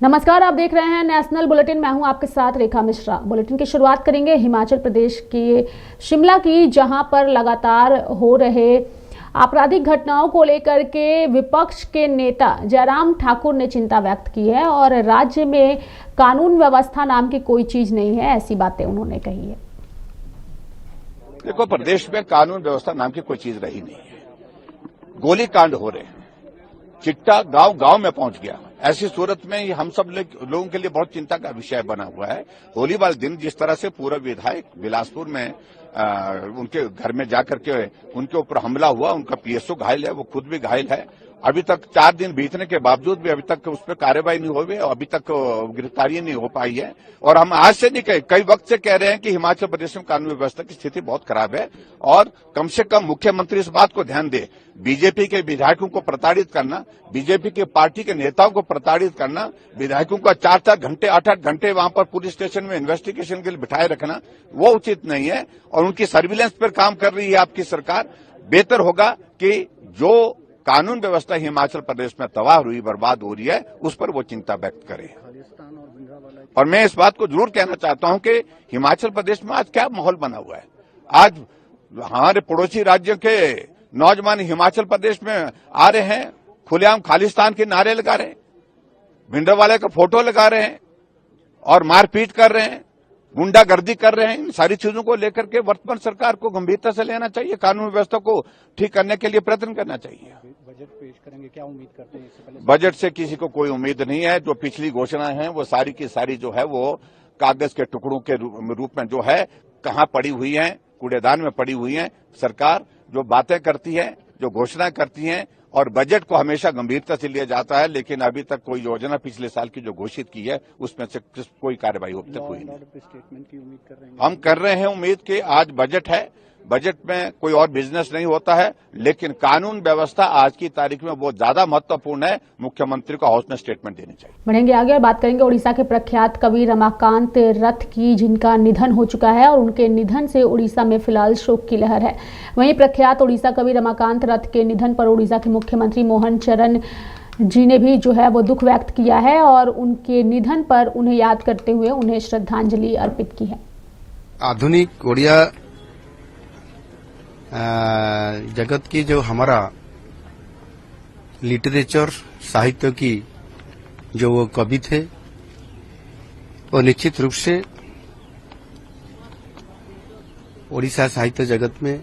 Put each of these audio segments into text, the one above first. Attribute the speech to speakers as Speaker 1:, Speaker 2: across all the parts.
Speaker 1: नमस्कार, आप देख रहे हैं नेशनल बुलेटिन। मैं हूं आपके साथ रेखा मिश्रा। बुलेटिन की शुरुआत करेंगे हिमाचल प्रदेश के शिमला की, जहां पर लगातार हो रहे आपराधिक घटनाओं को लेकर के विपक्ष के नेता जयराम ठाकुर ने चिंता व्यक्त की है और राज्य में कानून व्यवस्था नाम की कोई चीज नहीं है, ऐसी बातें उन्होंने कही है।
Speaker 2: देखो, प्रदेश में कानून व्यवस्था नाम की कोई चीज रही नहीं है। गोली कांड हो रहे हैं, चिट्टा गांव गांव में पहुंच गया। ऐसी सूरत में ये हम सब लोगों के लिए बहुत चिंता का विषय बना हुआ है। होली वाले दिन जिस तरह से पूर्व विधायक बिलासपुर में उनके घर में जाकर के उनके ऊपर हमला हुआ, उनका पीएसओ घायल है, वो खुद भी घायल है। अभी तक 4 दिन बीतने के बावजूद भी अभी तक उस पर कार्रवाई नहीं हुई, अभी तक गिरफ्तारी नहीं हो पाई है। और हम आज से नहीं कई वक्त से कह रहे हैं कि हिमाचल प्रदेश में कानून व्यवस्था की स्थिति बहुत खराब है और कम से कम मुख्यमंत्री इस बात को ध्यान दे। बीजेपी के विधायकों को प्रताड़ित करना, बीजेपी के पार्टी के नेताओं को प्रताड़ित करना, विधायकों का 4-4 घंटे 8-8 घंटे वहां पर पुलिस स्टेशन में इन्वेस्टिगेशन के लिए बिठाए रखना, वो उचित नहीं है। और उनकी सर्विलेंस पर काम कर रही है आपकी सरकार। बेहतर होगा कि जो कानून व्यवस्था हिमाचल प्रदेश में तबाह हुई, बर्बाद हो रही है, उस पर वो चिंता व्यक्त करें। और मैं इस बात को जरूर कहना चाहता हूं कि हिमाचल प्रदेश में आज क्या माहौल बना हुआ है। आज हमारे पड़ोसी राज्य के नौजवान हिमाचल प्रदेश में आ रहे हैं, खुलेआम खालिस्तान के नारे लगा रहे हैं, भिंडरवाले का फोटो लगा रहे हैं और मारपीट कर रहे हैं, गुंडागर्दी कर रहे हैं। इन सारी चीजों को लेकर के वर्तमान सरकार को गंभीरता से लेना चाहिए। कानून व्यवस्था को ठीक करने के लिए प्रयत्न करना चाहिए।
Speaker 3: बजट पेश करेंगे, क्या उम्मीद करते हैं इससे पहले?
Speaker 2: बजट से किसी को कोई उम्मीद नहीं है। जो पिछली घोषणाएं हैं वो सारी की सारी जो है वो कागज के टुकड़ों के रूप में जो है कहां पड़ी हुई है, कूड़ेदान में पड़ी हुई है। सरकार जो बातें करती है, जो घोषणा करती है, और बजट को हमेशा गंभीरता से लिया जाता है, लेकिन अभी तक कोई योजना पिछले साल की जो घोषित की है उसमें से कोई कार्रवाई अब तक हुई नहीं।
Speaker 3: स्टेटमेंट की उम्मीद कर रहे हैं?
Speaker 2: हम कर रहे हैं उम्मीद कि आज बजट है, बजट में कोई और बिजनेस नहीं होता है, लेकिन कानून व्यवस्था आज की तारीख में बहुत ज्यादा महत्वपूर्ण है। मुख्यमंत्री को हाउस में स्टेटमेंट देनी चाहिए।
Speaker 1: बढ़ेंगे आगे और बात करेंगे उड़ीसा के प्रख्यात कवि रमाकांत रथ की, जिनका निधन हो चुका है और उनके निधन से उड़ीसा में फिलहाल शोक की लहर है। वहीं प्रख्यात उड़ीसा कवि रमाकांत रथ के निधन पर उड़ीसा के मुख्यमंत्री मोहन चरण जी ने भी जो है वो दुख व्यक्त किया है और उनके निधन पर उन्हें याद करते हुए उन्हें श्रद्धांजलि अर्पित की है।
Speaker 4: आधुनिक ओडिया जगत की जो हमारा लिटरेचर साहित्य की जो वो कवि थे, वो निश्चित रूप से ओडिशा साहित्य जगत में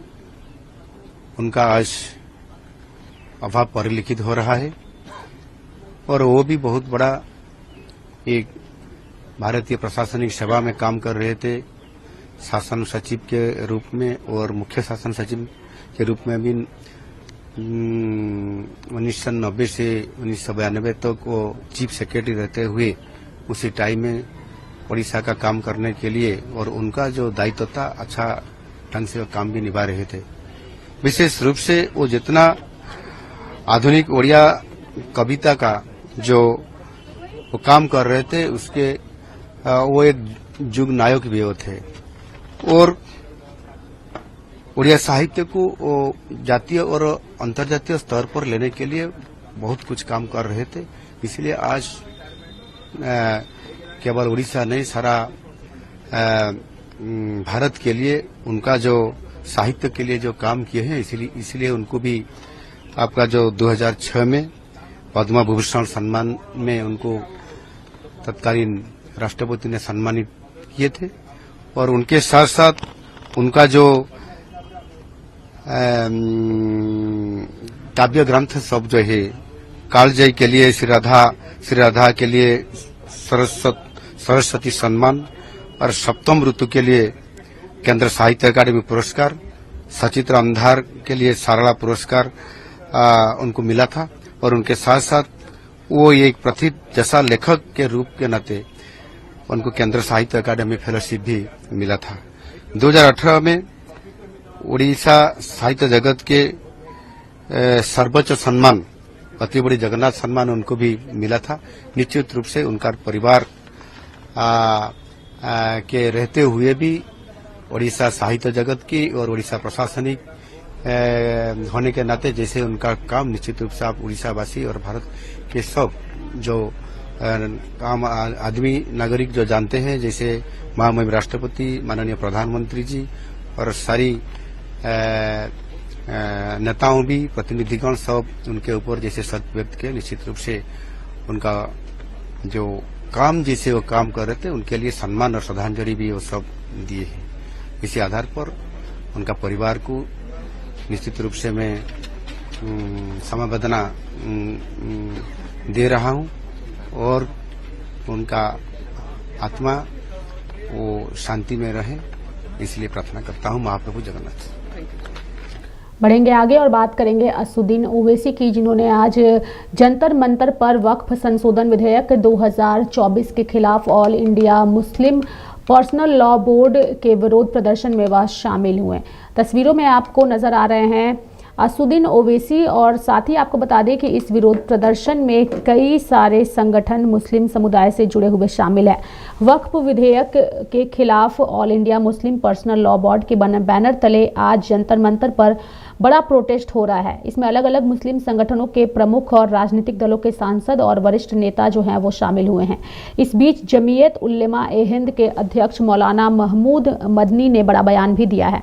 Speaker 4: उनका आज अभाव परिलक्षित हो रहा है। और वो भी बहुत बड़ा एक भारतीय प्रशासनिक सेवा में काम कर रहे थे, शासन सचिव के रूप में और मुख्य शासन सचिव के रूप में भी 1990 से 1992 तक वो चीफ सेक्रेटरी रहते हुए उसी टाइम में ओडिशा का काम करने के लिए, और उनका जो दायित्व था अच्छा ढंग से काम भी निभा रहे थे। विशेष रूप से वो जितना आधुनिक ओडिया कविता का जो वो काम कर रहे थे, उसके वो एक युग नायक भी वो थे और ओडिया साहित्य को जातीय और अंतर्जातीय स्तर पर लेने के लिए बहुत कुछ काम कर रहे थे। इसलिए आज केवल उड़ीसा नहीं, सारा भारत के लिए उनका जो साहित्य के लिए जो काम किए हैं, इसलिए उनको भी आपका जो 2006 में पद्म विभूषण सम्मान में उनको तत्कालीन राष्ट्रपति ने सम्मानित किए थे। और उनके साथ साथ उनका जो काव्य ग्रंथ सब जो है, कालजयी के लिए श्री राधा के लिए सरस्वती सम्मान और सप्तम ऋतु के लिए केंद्र साहित्य अकादमी पुरस्कार, सचित्र अंधार के लिए सारला पुरस्कार उनको मिला था। और उनके साथ साथ वो एक प्रथित जैसा लेखक के रूप के नाते उनको केंद्र साहित्य अकादमी फेलोशिप भी मिला था। 2018 में उड़ीसा साहित्य जगत के सर्वोच्च सम्मान अति बड़ी जगन्नाथ सम्मान उनको भी मिला था। निश्चित रूप से उनका परिवार के रहते हुए भी उड़ीसा साहित्य जगत की और उड़ीसा प्रशासनिक होने के नाते जैसे उनका काम निश्चित रूप से आप उड़ीसा वासी और भारत के सब जो आम आदमी नागरिक जो जानते हैं, जैसे महामहिम राष्ट्रपति, माननीय प्रधानमंत्री जी और सारी नेताओं भी, प्रतिनिधिगण सब उनके ऊपर जैसे शत व्यक्त किए। निश्चित रूप से उनका जो काम जैसे वो काम कर रहे थे, उनके लिए सम्मान और श्रद्धांजलि भी वो सब दिए हैं। इसी आधार पर उनका परिवार को निश्चित रूप से मैं समवेदना दे रहा हूं और उनका आत्मा वो शांति में रहे, इसलिए प्रार्थना करता हूं महाप्रभु जगन्नाथ।
Speaker 1: बढ़ेंगे आगे और बात करेंगे असुद्दीन ओवैसी की, जिन्होंने आज जंतर मंतर पर वक्फ संशोधन विधेयक 2024 के खिलाफ all India Muslim personal law board के विरोध प्रदर्शन में वह शामिल हुए। तस्वीरों में आपको नजर आ रहे हैं असुद्दीन ओवैसी, और साथ ही आपको बता दें कि इस विरोध प्रदर्शन में कई सारे संगठन मुस्लिम समुदाय से जुड़े हुए शामिल हैं। वक्फ विधेयक के खिलाफ all India Muslim personal law board के बैनर तले आज जंतर मंतर पर बड़ा प्रोटेस्ट हो रहा है। इसमें अलग अलग मुस्लिम संगठनों के प्रमुख और राजनीतिक दलों के सांसद और वरिष्ठ नेता जो हैं वो शामिल हुए हैं। इस बीच जमीयत उल्लेमा ए हिंद के अध्यक्ष मौलाना महमूद मदनी ने बड़ा बयान भी दिया है।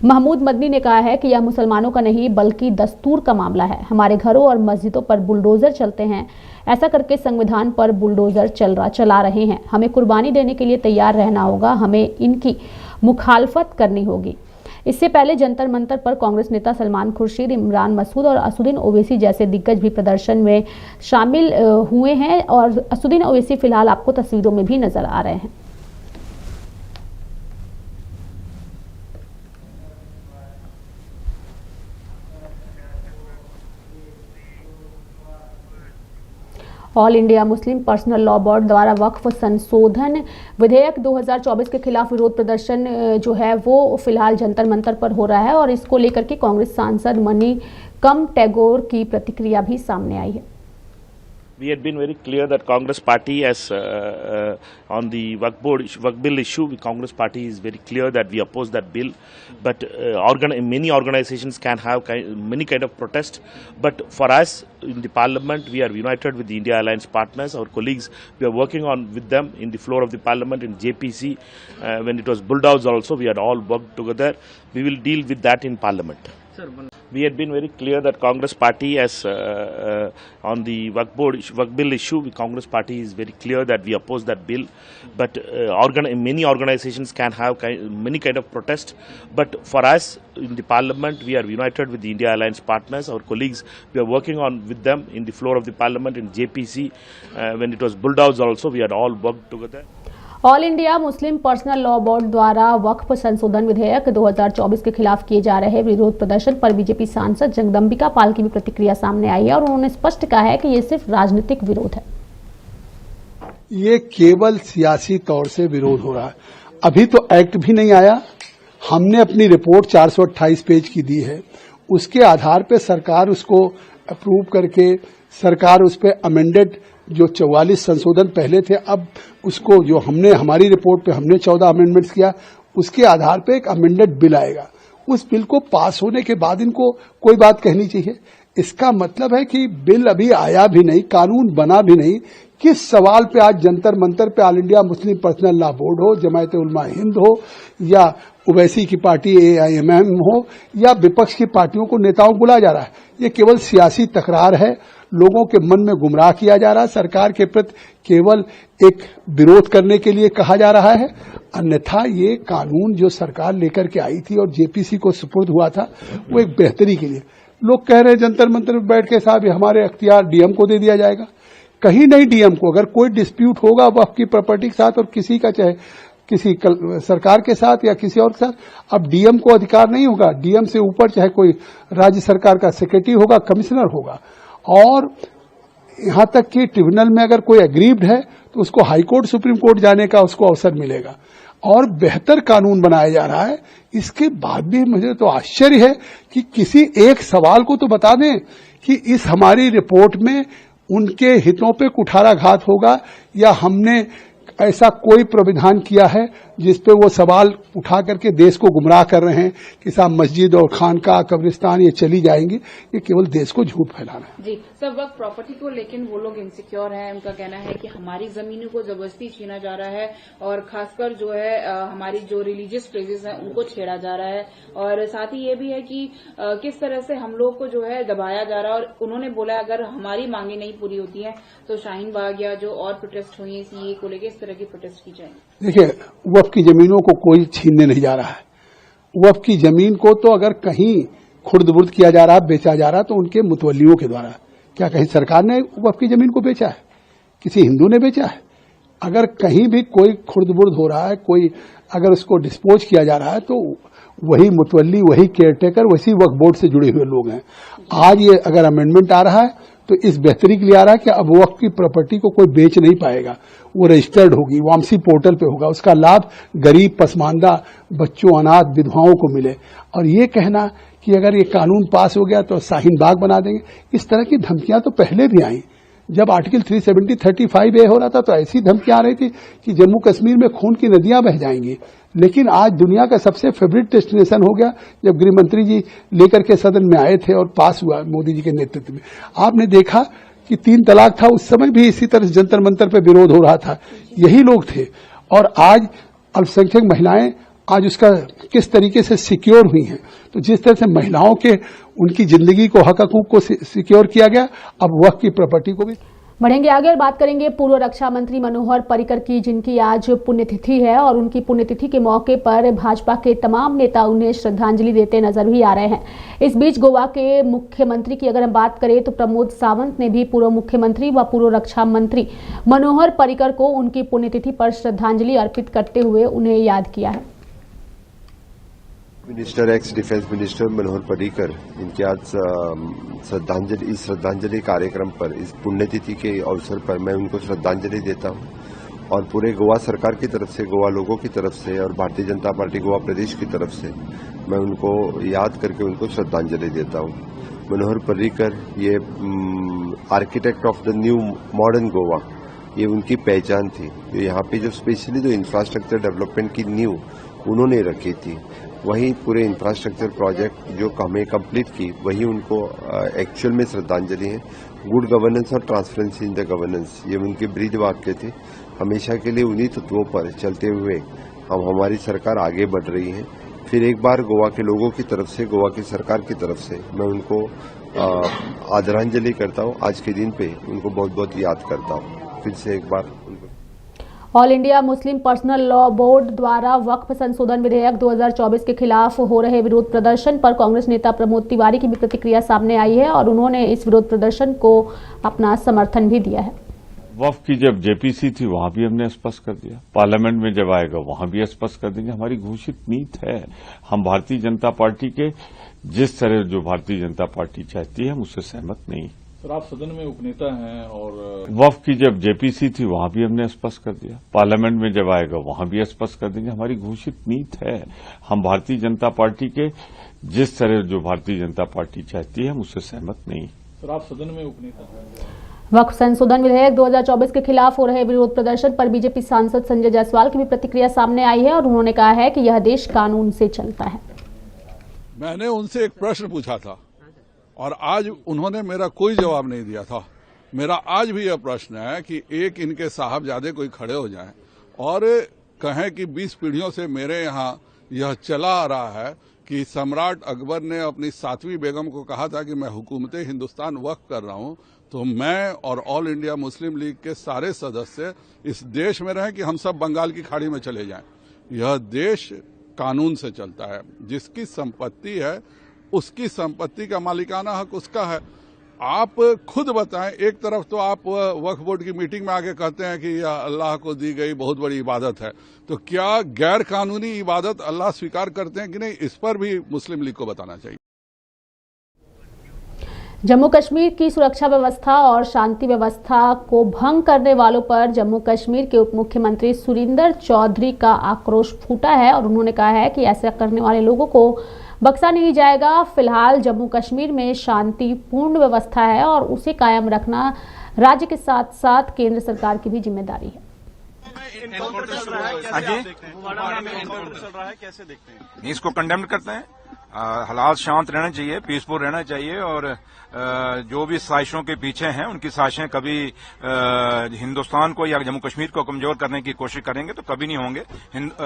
Speaker 1: महमूद मदनी ने कहा है कि यह मुसलमानों का नहीं बल्कि दस्तूर का मामला है। हमारे घरों और मस्जिदों पर बुलडोजर चलते हैं, ऐसा करके संविधान पर बुलडोजर चला रहे हैं। हमें कुर्बानी देने के लिए तैयार रहना होगा, हमें इनकी मुखालफत करनी होगी। इससे पहले जंतर मंतर पर कांग्रेस नेता सलमान खुर्शीद, इमरान मसूद और असुद्दीन ओवैसी जैसे दिग्गज भी प्रदर्शन में शामिल हुए हैं, और असुद्दीन ओवैसी फिलहाल आपको तस्वीरों में भी नजर आ रहे हैं। All India Muslim personal law board द्वारा वक्फ संशोधन विधेयक 2024 के खिलाफ विरोध प्रदर्शन जो है वो फिलहाल जंतर मंतर पर हो रहा है, और इसको लेकर के कांग्रेस सांसद मणिकम टैगोर की प्रतिक्रिया भी सामने आई है।
Speaker 5: We had been very clear that Congress Party has on the Waqf bill issue, Congress Party is very clear that we oppose that bill. But many organizations can have many kind of protest. But for us in the Parliament, we are united with the India Alliance partners, our colleagues. We are working on with them in the floor of the Parliament in JPC. When it was bulldozed also, we had all worked together. We will deal with that in Parliament. We had been very clear that Congress Party has on the Waqf bill issue, Congress Party is very clear that we oppose that bill. But many organizations can have many kind of protest. But for us in the Parliament, we are united with the India Alliance partners, our colleagues. We are working on with them in the floor of the Parliament in JPC. When it was bulldozed also, we had all worked together.
Speaker 1: All India Muslim personal law board द्वारा वक्फ संशोधन विधेयक 2024 के खिलाफ किए जा रहे विरोध प्रदर्शन पर बीजेपी सांसद जगदम्बिका पाल की भी प्रतिक्रिया सामने आई है, और उन्होंने स्पष्ट कहा है कि ये सिर्फ राजनीतिक विरोध है।
Speaker 6: ये केवल सियासी तौर से विरोध हो रहा है। अभी तो एक्ट भी नहीं आया। हमने अपनी रिपोर्ट 428 पेज की दी है, उसके आधार पे सरकार उसको अप्रूव करके सरकार उस पे अमेंडेड जो 44 संशोधन पहले थे, अब उसको जो हमने हमारी रिपोर्ट पे हमने 14 अमेंडमेंट्स किया, उसके आधार पे एक अमेंडेड बिल आएगा। उस बिल को पास होने के बाद इनको कोई बात कहनी चाहिए। इसका मतलब है कि बिल अभी आया भी नहीं, कानून बना भी नहीं। किस सवाल पे आज जंतर मंतर पे all India Muslim personal law board हो, जमायत उलमा हिंद हो, या ओवैसी की पार्टी AIMM हो, या विपक्ष की पार्टियों को नेताओं को बुलाया जा रहा है, ये केवल सियासी तकरार है। लोगों के मन में गुमराह किया जा रहा है। सरकार के प्रति केवल एक विरोध करने के लिए कहा जा रहा है, अन्यथा ये कानून जो सरकार लेकर के आई थी और JPC को सुपुर्द हुआ था, वो एक बेहतरी के लिए। लोग कह रहे हैं जंतर मंतर में बैठ के साहब हमारे अख्तियार DM को दे दिया जाएगा। कहीं नहीं DM को। अगर कोई डिस्प्यूट होगा वक्फ की प्रॉपर्टी के साथ और किसी का चाहे किसी सरकार के साथ या किसी और के साथ, अब DM को अधिकार नहीं होगा। DM से ऊपर चाहे कोई राज्य सरकार का सेक्रेटरी होगा, कमिश्नर होगा, और यहां तक कि ट्रिब्यूनल में अगर कोई एग्रीव्ड है तो उसको हाई कोर्ट सुप्रीम कोर्ट जाने का उसको अवसर मिलेगा, और बेहतर कानून बनाया जा रहा है। इसके बाद भी मुझे तो आश्चर्य है कि किसी एक सवाल को तो बता दें कि इस हमारी रिपोर्ट में उनके हितों पे कुठाराघात होगा या हमने ऐसा कोई प्रावधान किया है जिसपे वो सवाल उठा करके देश को गुमराह कर रहे हैं कि साहब मस्जिद और खानका कब्रिस्तान ये चली जाएंगी, ये केवल देश को झूठ फैलाना है।
Speaker 7: जी, सब वक्त प्रॉपर्टी को लेकिन वो लोग इनसिक्योर हैं। उनका कहना है कि हमारी जमीनों को जबरदस्ती छीना जा रहा है और खासकर जो है हमारी जो रिलीजियस प्लेसेस हैं उनको छेड़ा जा रहा है, और साथ ही ये भी है कि किस तरह से हम लोग को जो है दबाया जा रहा है। और उन्होंने बोला अगर हमारी मांगे नहीं पूरी होती हैं तो शाहीन बाग या जो और प्रोटेस्ट हुई है सीए को लेकर इस तरह की प्रोटेस्ट की जाएगी। देखिए,
Speaker 6: वक्फ की जमीनों को कोई छीनने नहीं जा रहा है। वक्फ की जमीन को तो अगर कहीं खुर्द-बुर्द किया जा रहा है, बेचा जा रहा है, तो उनके मुतवल्लियों के द्वारा। क्या कहीं सरकार ने वक्फ की जमीन को बेचा है? किसी हिंदू ने बेचा है? अगर कहीं भी कोई खुर्द-बुर्द हो रहा है, कोई अगर उसको डिस्पोज किया जा रहा है, तो वही मुतवल्ली, वही केयरटेकर, वही वक्फ बोर्ड से जुड़े हुए लोग हैं। आज ये अगर अमेंडमेंट आ रहा है तो इस बेहतरी के लिए आ रहा है कि अब वक्फ की प्रॉपर्टी को कोई बेच नहीं पाएगा, वो रजिस्टर्ड होगी, वामसी पोर्टल पे होगा, उसका लाभ गरीब, पसमानदा, बच्चों, अनाथ, विधवाओं को मिले। और ये कहना कि अगर ये कानून पास हो गया तो शाहीन बाग बना देंगे, इस तरह की धमकियां तो पहले भी आई। जब आर्टिकल 370 35A हो रहा था तो ऐसी धमकियां आ रही थी कि जम्मू कश्मीर में खून की नदियां बह जाएंगी। लेकिन आज दुनिया का सबसे फेवरेट डेस्टिनेशन हो गया जब गृह मंत्री जी लेकर के सदन में आए थे और पास हुआ मोदी जी के नेतृत्व में। आपने देखा कि 3 तलाक था, उस समय भी इसी तरह जंतर मंतर पे विरोध हो रहा था, यही लोग थे। और आज अल्पसंख्यक महिलाएं आज उसका किस तरीके से सिक्योर हुई हैं। तो जिस तरह से महिलाओं के उनकी जिंदगी को, हक हकूक को सिक्योर किया गया, अब वक्फ की प्रॉपर्टी को भी।
Speaker 1: बढ़ेंगे आगे और बात करेंगे पूर्व रक्षा मंत्री मनोहर पर्रिकर की, जिनकी आज पुण्यतिथि है और उनकी पुण्यतिथि के मौके पर भाजपा के तमाम नेता उन्हें श्रद्धांजलि देते नजर भी आ रहे हैं। इस बीच गोवा के मुख्यमंत्री की अगर हम बात करें तो प्रमोद सावंत ने भी पूर्व मुख्यमंत्री व पूर्व रक्षा मंत्री मनोहर पर्रिकर को उनकी पुण्यतिथि पर श्रद्धांजलि अर्पित करते हुए उन्हें याद किया है।
Speaker 8: Minister x defence minister Manohar Parrikar, इनके आज श्रद्धांजलि कार्यक्रम पर, इस पुण्यतिथि के अवसर पर मैं उनको श्रद्धांजलि देता हूं और पूरे गोवा सरकार की तरफ से, गोवा लोगों की तरफ से और भारतीय जनता पार्टी गोवा प्रदेश की तरफ से मैं उनको याद करके उनको श्रद्धांजलि देता हूं। मनोहर पर्रिकर ये architect of the new modern Goa, ये उनकी पहचान थी। यहाँ पे जो स्पेशली जो इंफ्रास्ट्रक्चर डेवलपमेंट की नींव उन्होंने रखी थी, वही पूरे इंफ्रास्ट्रक्चर प्रोजेक्ट जो हमें कंप्लीट की, वही उनको एक्चुअल में श्रद्धांजलि है। गुड गवर्नेंस और ट्रांसपेरेंसी इन द गवर्नेंस, ये उनके ब्रीद वाक्य थे। हमेशा के लिए उन्हीं तत्वों पर चलते हुए हमारी सरकार आगे बढ़ रही है। फिर एक बार गोवा के लोगों की तरफ से, गोवा की सरकार की तरफ से मैं उनको आदरांजलि करता हूँ। आज के दिन पे उनको बहुत बहुत याद करता हूँ। फिर से एक बार
Speaker 1: all India Muslim personal law board द्वारा वक्फ संशोधन विधेयक 2024 के खिलाफ हो रहे विरोध प्रदर्शन पर कांग्रेस नेता प्रमोद तिवारी की भी प्रतिक्रिया सामने आई है और उन्होंने इस विरोध प्रदर्शन को अपना समर्थन भी दिया है।
Speaker 9: वक्फ की जब जेपीसी थी वहां भी हमने स्पष्ट कर दिया, पार्लियामेंट में जब आएगा वहां भी स्पष्ट कर देंगे। हमारी घोषित नीति है, हम भारतीय जनता पार्टी के जिस तरह जो भारतीय जनता पार्टी चाहती है हम उससे सहमत नहीं।
Speaker 10: सर, आप सदन में उपनेता हैं और
Speaker 9: वक्फ की जब जेपीसी थी वहां भी हमने स्पष्ट कर दिया, पार्लियामेंट में जब आएगा वहां भी स्पष्ट कर देंगे। हमारी घोषित नीति है, हम भारतीय जनता पार्टी के जिस तरह जो भारतीय जनता पार्टी चाहती है हम उससे सहमत नहीं।
Speaker 10: सर, आप सदन में उपनेता हैं।
Speaker 1: वक्फ संशोधन विधेयक 2024 के खिलाफ हो रहे विरोध प्रदर्शन पर बीजेपी सांसद संजय जायसवाल की भी प्रतिक्रिया सामने आई है और उन्होंने कहा है कि यह देश कानून से चलता है।
Speaker 11: मैंने उनसे एक प्रश्न पूछा था और आज उन्होंने मेरा कोई जवाब नहीं दिया था। मेरा आज भी यह प्रश्न है कि एक इनके साहबजादे कोई खड़े हो जाएं और कहें कि 20 पीढ़ियों से मेरे यहाँ यह चला आ रहा है कि सम्राट अकबर ने अपनी 7वीं बेगम को कहा था कि मैं हुकूमत हिंदुस्तान वक्फ कर रहा हूं, तो मैं और ऑल इंडिया मुस्लिम लीग के सारे सदस्य इस देश में रहें कि हम सब बंगाल की खाड़ी में चले जाएं। यह देश कानून से चलता है, जिसकी संपत्ति है उसकी संपत्ति का मालिकाना हक उसका है। आप खुद बताएं, एक तरफ तो आप वक्फ बोर्ड की मीटिंग में आके कहते हैं कि यह अल्लाह को दी गई बहुत बड़ी इबादत है, तो क्या गैर कानूनी इबादत अल्लाह स्वीकार करते हैं कि नहीं, इस पर भी मुस्लिम लीग को बताना चाहिए।
Speaker 1: जम्मू कश्मीर की सुरक्षा व्यवस्था और शांति व्यवस्था को भंग करने वालों पर जम्मू कश्मीर के उप मुख्यमंत्री सुरिंदर चौधरी का आक्रोश फूटा है और उन्होंने कहा है कि ऐसा करने वाले लोगों को बख्शा नहीं जाएगा। फिलहाल जम्मू कश्मीर में शांतिपूर्ण व्यवस्था है और उसे कायम रखना राज्य के साथ साथ केंद्र सरकार की भी जिम्मेदारी है।
Speaker 12: हाँ जी, इसको कंडेम करते हैं। हालात शांत रहना चाहिए, पीसफुल रहना चाहिए और जो भी साजिशों के पीछे हैं उनकी साजिशें कभी हिंदुस्तान को या जम्मू कश्मीर को कमजोर करने की कोशिश करेंगे तो कभी नहीं होंगे।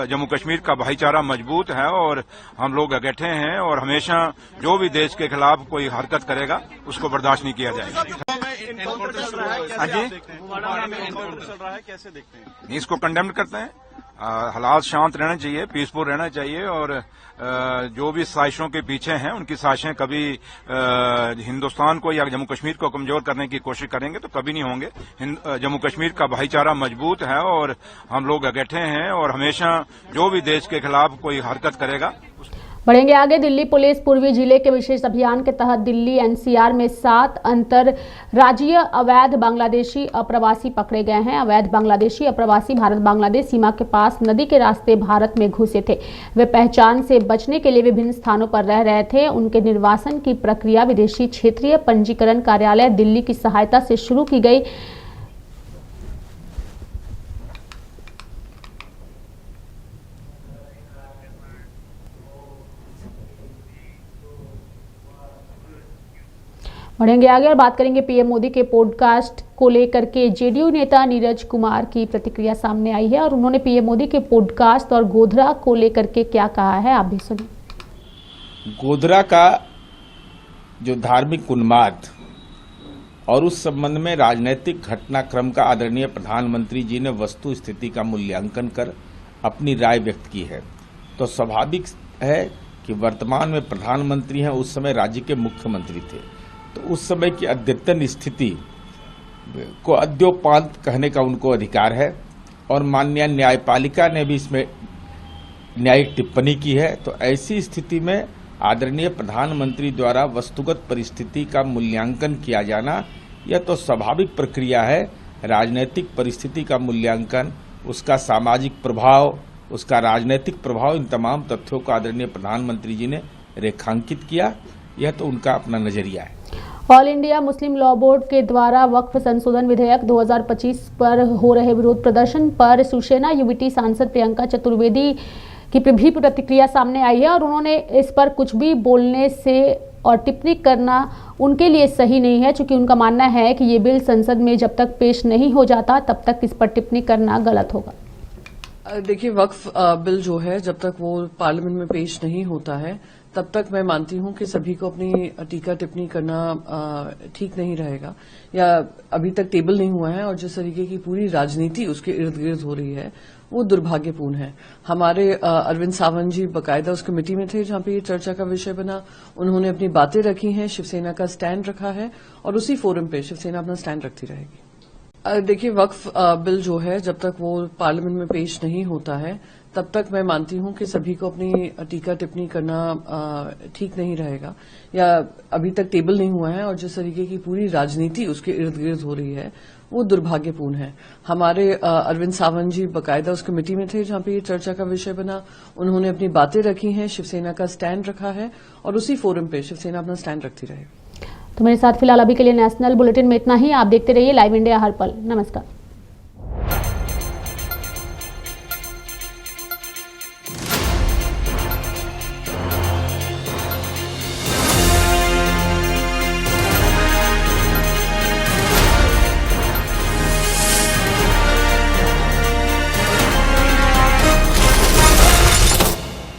Speaker 12: जम्मू कश्मीर का भाईचारा मजबूत है और हम लोग इकट्ठे हैं और हमेशा जो भी देश के खिलाफ कोई हरकत करेगा उसको बर्दाश्त नहीं किया जाएगा। हाँ जी,
Speaker 10: कैसे देखते हैं?
Speaker 12: इसको कंडेम करते हैं। हालात शांत रहना चाहिए, पीसफुल रहना चाहिए और जो भी साजिशों के पीछे हैं उनकी साजिशें कभी हिंदुस्तान को या जम्मू कश्मीर को कमजोर करने की कोशिश करेंगे तो कभी नहीं होंगे। जम्मू कश्मीर का भाईचारा मजबूत है और हम लोग इकट्ठे हैं और हमेशा जो भी देश के खिलाफ कोई हरकत करेगा।
Speaker 1: बढ़ेंगे आगे। दिल्ली पुलिस पूर्वी जिले के विशेष अभियान के तहत दिल्ली एनसीआर में 7 अंतरराज्यीय अवैध बांग्लादेशी अप्रवासी पकड़े गए हैं। अवैध बांग्लादेशी अप्रवासी भारत बांग्लादेश सीमा के पास नदी के रास्ते भारत में घुसे थे। वे पहचान से बचने के लिए विभिन्न स्थानों पर रह रहे थे। उनके निर्वासन की प्रक्रिया विदेशी क्षेत्रीय पंजीकरण कार्यालय दिल्ली की सहायता से शुरू की गई। बढ़ेंगे आगे और बात करेंगे पीएम मोदी के पॉडकास्ट को लेकर के जेडीयू नेता नीरज कुमार की प्रतिक्रिया सामने आई है और उन्होंने पीएम मोदी के पॉडकास्ट और गोधरा को लेकर के क्या कहा है, आप भी सुनिए।
Speaker 13: गोधरा का जो धार्मिक उन्माद और उस संबंध में राजनीतिक घटनाक्रम का आदरणीय प्रधानमंत्री जी ने वस्तु स्थिति का मूल्यांकन कर अपनी राय व्यक्त की है, तो स्वाभाविक है कि वर्तमान में प्रधानमंत्री हैं, उस समय राज्य के मुख्यमंत्री थे, तो उस समय की अद्यतन स्थिति को अद्योपांत कहने का उनको अधिकार है और माननीय न्यायपालिका ने भी इसमें न्यायिक टिप्पणी की है। तो ऐसी स्थिति में आदरणीय प्रधानमंत्री द्वारा वस्तुगत परिस्थिति का मूल्यांकन किया जाना यह तो स्वाभाविक प्रक्रिया है। राजनीतिक परिस्थिति का मूल्यांकन, उसका सामाजिक प्रभाव, उसका राजनीतिक प्रभाव, इन तमाम तथ्यों को आदरणीय प्रधानमंत्री जी ने रेखांकित किया। यह तो उनका अपना नजरिया है।
Speaker 1: ऑल इंडिया मुस्लिम लॉ बोर्ड के द्वारा वक्फ संशोधन विधेयक 2025 पर हो रहे विरोध प्रदर्शन पर शिवसेना यूवीटी सांसद प्रियंका चतुर्वेदी की भी प्रतिक्रिया सामने आई है और उन्होंने इस पर कुछ भी बोलने से और टिप्पणी करना उनके लिए सही नहीं है, क्योंकि उनका मानना है कि ये बिल संसद में जब तक पेश नहीं हो जाता तब तक इस पर टिप्पणी करना गलत होगा।
Speaker 14: देखिए, वक्फ बिल जो है जब तक वो पार्लियामेंट में पेश नहीं होता है तब तक मैं मानती हूं कि सभी को अपनी टीका टिप्पणी करना ठीक नहीं रहेगा, या अभी तक टेबल नहीं हुआ है और जिस तरीके की पूरी राजनीति उसके इर्द गिर्द हो रही है वो दुर्भाग्यपूर्ण है। हमारे अरविंद सावंत जी बकायदा उस कमेटी में थे जहां पे ये चर्चा का विषय बना। उन्होंने अपनी बातें रखी हैं, शिवसेना का स्टैंड रखा है और उसी फोरम पे शिवसेना अपना स्टैंड रखती रहेगी। देखिए, वक्फ बिल जो है जब तक वो पार्लियामेंट में पेश नहीं होता है तब तक मैं मानती हूं कि सभी को अपनी टीका टिप्पणी करना ठीक नहीं रहेगा, या अभी तक टेबल नहीं हुआ है और जिस तरीके की पूरी राजनीति उसके इर्द गिर्द हो रही है वो दुर्भाग्यपूर्ण है। हमारे अरविंद सावंत जी बकायदा उस कमेटी में थे जहां पे ये चर्चा का विषय बना। उन्होंने अपनी बातें रखी हैं, शिवसेना का स्टैंड रखा है और उसी फोरम पे शिवसेना अपना स्टैंड रखती रहेगी।
Speaker 1: तो मेरे साथ फिलहाल अभी के लिए नेशनल बुलेटिन में इतना ही। आप देखते रहिए लाइव इंडिया हर पल। नमस्कार।